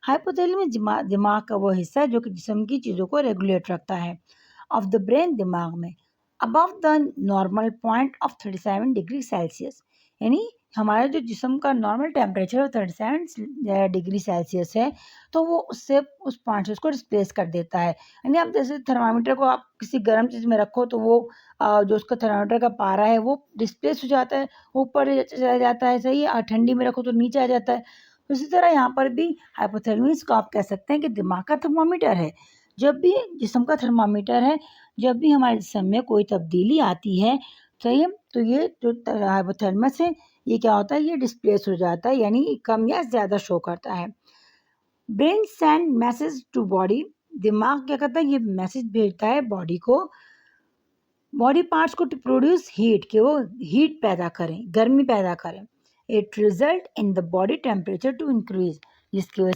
Hypothalamus दिमाग का वो हिस्सा है जो कि जिस्म की चीज़ों को रेगुलेट रखता है। ऑफ द ब्रेन दिमाग में above the normal point of 37 degree Celsius, यानी हमारा जो जिस्म का नॉर्मल टेम्परेचर 37 डिग्री सेल्सियस है, तो वो उससे उस पॉइंट से उसको डिस्प्लेस कर देता है। यानी आप जैसे थर्मामीटर को आप किसी गर्म चीज़ में रखो तो वो जो उसका थर्मामीटर का पारा है वो डिस्प्लेस हो जाता है, ऊपर चला जाता है, सही है। ठंडी में रखो तो नीचे आ जाता है। तो इसी तरह यहाँ पर भी हाइपोथैलेमस को आप कह सकते हैं कि दिमाग का थर्मामीटर है। जब भी जिस्म का थर्मामीटर है, जब भी हमारे जिस्म में कोई तब्दीली आती है, सही है, तो ये जो हाइपोथैलेमस है ये क्या होता है, ये डिस्प्लेस हो जाता है, यानी कम या ज़्यादा शो करता है। Brain send message to body, दिमाग क्या करता है, ये मैसेज भेजता है बॉडी को, बॉडी पार्ट्स को टू प्रोड्यूस हीट, कि वो हीट पैदा करें, गर्मी पैदा करें। It result in the body temperature to increase, जिसकी वजह